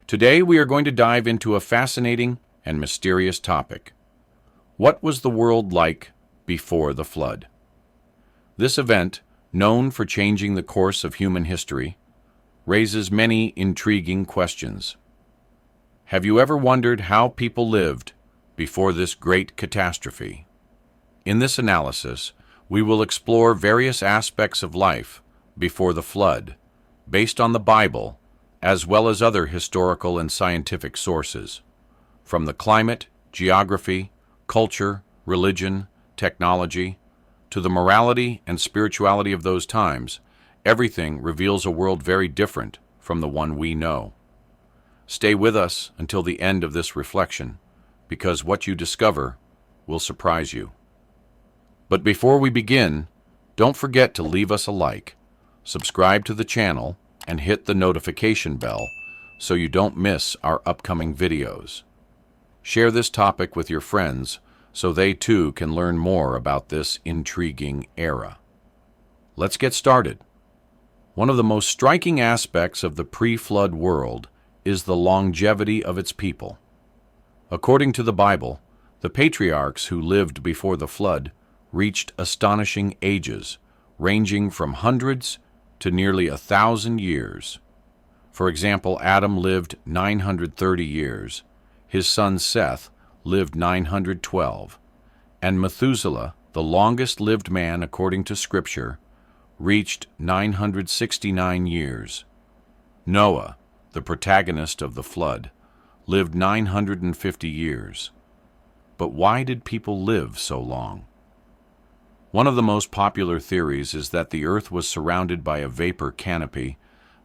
Today we are going to dive into a fascinating and mysterious topic. What was the world like before the flood? This event, known for changing the course of human history, raises many intriguing questions. Have you ever wondered how people lived before this great catastrophe? In this analysis, we will explore various aspects of life before the flood, based on the Bible, as well as other historical and scientific sources. From the climate, geography, culture, religion, technology, to the morality and spirituality of those times, everything reveals a world very different from the one we know. Stay with us until the end of this reflection, because what you discover will surprise you. But before we begin, don't forget to leave us a like, subscribe to the channel, and hit the notification bell so you don't miss our upcoming videos. Share this topic with your friends so they too can learn more about this intriguing era. Let's get started. One of the most striking aspects of the pre-flood world is the longevity of its people. According to the Bible, the patriarchs who lived before the flood reached astonishing ages, ranging from hundreds to nearly 1,000 years. For example, Adam lived 930 years, his son Seth lived 912, and Methuselah, the longest-lived man according to Scripture, reached 969 years. Noah, the protagonist of the flood, lived 950 years. But why did people live so long? One of the most popular theories is that the Earth was surrounded by a vapor canopy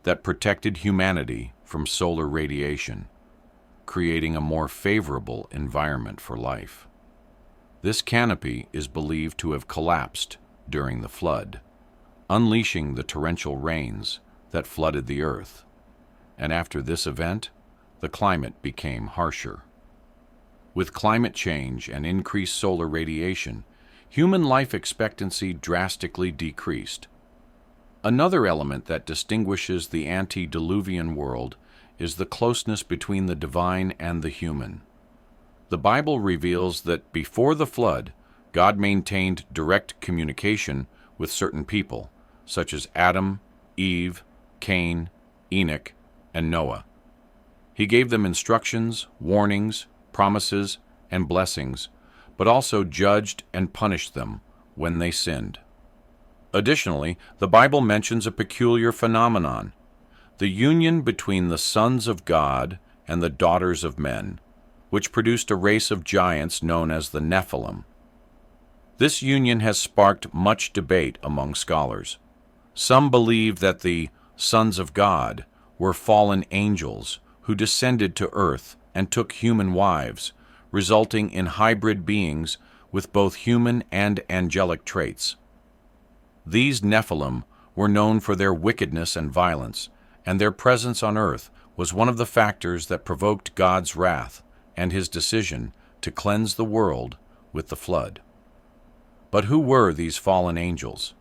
that protected humanity from solar radiation, creating a more favorable environment for life. This canopy is believed to have collapsed during the flood, unleashing the torrential rains that flooded the Earth. And after this event, the climate became harsher. With climate change and increased solar radiation, human life expectancy drastically decreased. Another element that distinguishes the antediluvian world is the closeness between the divine and the human. The Bible reveals that before the flood, God maintained direct communication with certain people, such as Adam, Eve, Cain, Enoch, and Noah. He gave them instructions, warnings, promises, and blessings, but also judged and punished them when they sinned. Additionally, the Bible mentions a peculiar phenomenon: the union between the sons of God and the daughters of men, which produced a race of giants known as the Nephilim. This union has sparked much debate among scholars. Some believe that the sons of God were fallen angels who descended to earth and took human wives, resulting in hybrid beings with both human and angelic traits. These Nephilim were known for their wickedness and violence, and their presence on earth was one of the factors that provoked God's wrath and his decision to cleanse the world with the flood. But who were these fallen angels?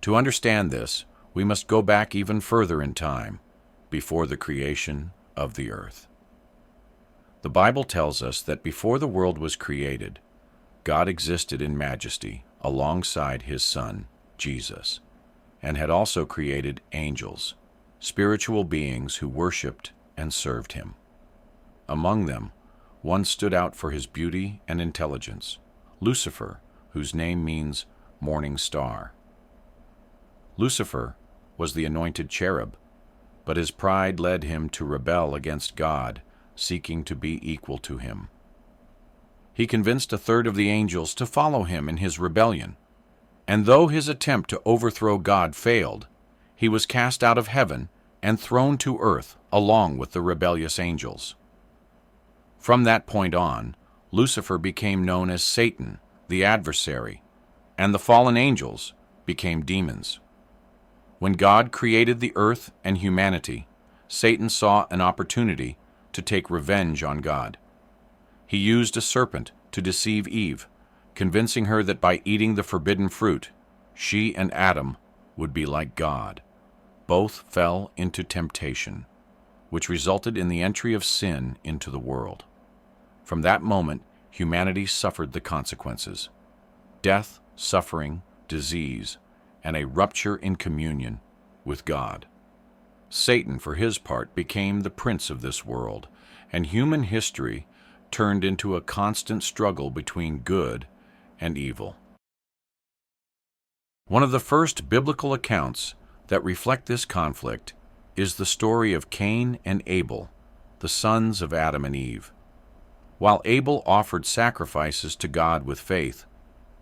To understand this, we must go back even further in time, before the creation of the earth. The Bible tells us that before the world was created, God existed in majesty alongside his Son, Jesus, and had also created angels, spiritual beings who worshiped and served him. Among them, one stood out for his beauty and intelligence, Lucifer, whose name means morning star. Lucifer was the anointed cherub, but his pride led him to rebel against God, seeking to be equal to him. He convinced a third of the angels to follow him in his rebellion, and though his attempt to overthrow God failed, he was cast out of heaven and thrown to earth along with the rebellious angels. From that point on, Lucifer became known as Satan, the adversary, and the fallen angels became demons. When God created the earth and humanity, Satan saw an opportunity to take revenge on God. He used a serpent to deceive Eve, convincing her that by eating the forbidden fruit, she and Adam would be like God. Both fell into temptation. which resulted in the entry of sin into the world. From that moment, humanity suffered the consequences: death, suffering, disease, and a rupture in communion with God. Satan, for his part, became the prince of this world, and human history turned into a constant struggle between good and evil. One of the first biblical accounts that reflect this conflict is the story of Cain and Abel, the sons of Adam and Eve. While Abel offered sacrifices to God with faith,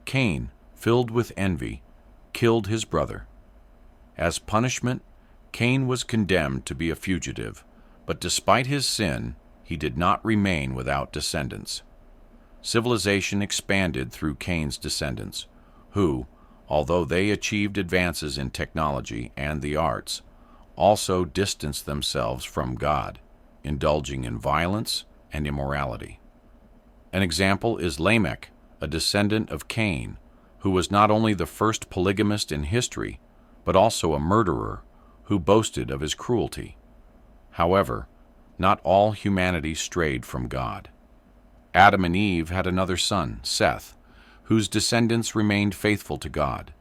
Cain, filled with envy, killed his brother. As punishment, Cain was condemned to be a fugitive, but despite his sin, he did not remain without descendants. Civilization expanded through Cain's descendants, who, although they achieved advances in technology and the arts, also distanced themselves from God, indulging in violence and immorality. An example is Lamech, a descendant of Cain, who was not only the first polygamist in history, but also a murderer who boasted of his cruelty. However, not all humanity strayed from God. Adam and Eve had another son, Seth, whose descendants remained faithful to God.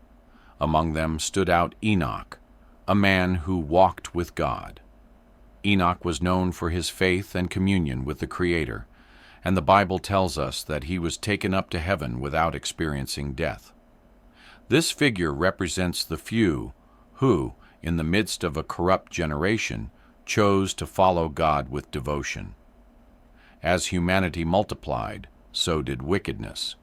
Among them stood out Enoch, a man who walked with God. Enoch was known for his faith and communion with the Creator, and the Bible tells us that he was taken up to heaven without experiencing death. This figure represents the few who, in the midst of a corrupt generation, chose to follow God with devotion. As humanity multiplied, so did wickedness.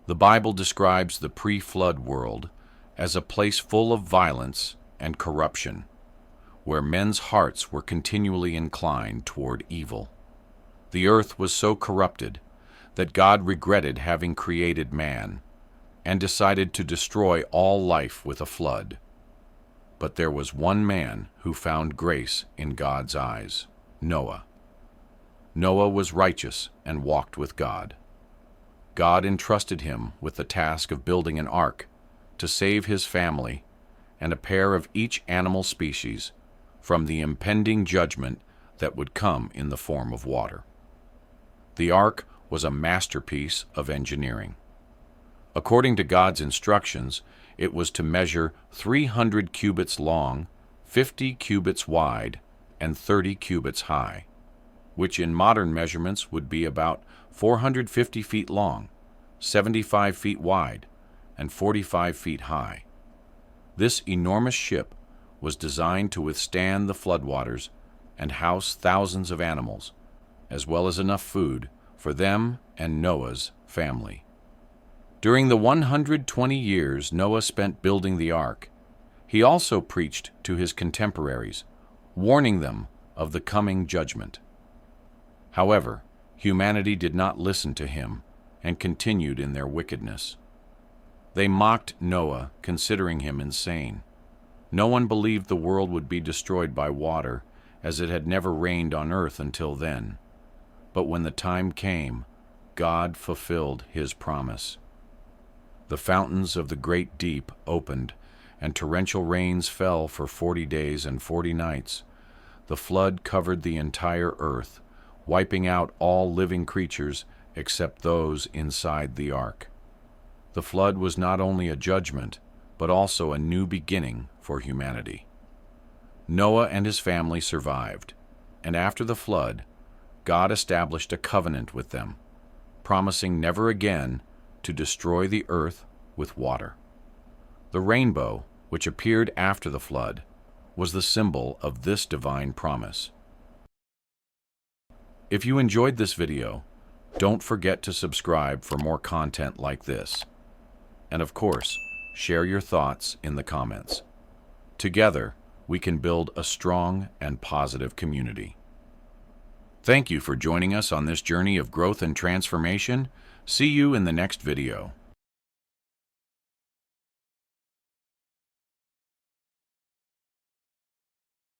The Bible describes the pre-flood world as a place full of violence and corruption, where men's hearts were continually inclined toward evil. The earth was so corrupted that God regretted having created man and decided to destroy all life with a flood. But there was one man who found grace in God's eyes: Noah. Noah was righteous and walked with God. God entrusted him with the task of building an ark to save his family and a pair of each animal species from the impending judgment that would come in the form of water. The ark was a masterpiece of engineering. According to God's instructions, it was to measure 300 cubits long, 50 cubits wide, and 30 cubits high, which in modern measurements would be about 450 feet long, 75 feet wide, and 45 feet high. This enormous ship was designed to withstand the floodwaters and house thousands of animals, as well as enough food for them and Noah's family. During the 120 years Noah spent building the ark, he also preached to his contemporaries, warning them of the coming judgment. However, humanity did not listen to him and continued in their wickedness. They mocked Noah, considering him insane. No one believed the world would be destroyed by water, as it had never rained on earth until then. But when the time came, God fulfilled his promise. The fountains of the great deep opened, and torrential rains fell for 40 days and 40 nights. The flood covered the entire earth, wiping out all living creatures except those inside the ark. The flood was not only a judgment, but also a new beginning for humanity. Noah and his family survived, and after the flood, God established a covenant with them, promising never again to destroy the earth with water. The rainbow, which appeared after the flood, was the symbol of this divine promise. If you enjoyed this video, don't forget to subscribe for more content like this. And of course, share your thoughts in the comments. Together, we can build a strong and positive community. Thank you for joining us on this journey of growth and transformation. See you in the next video.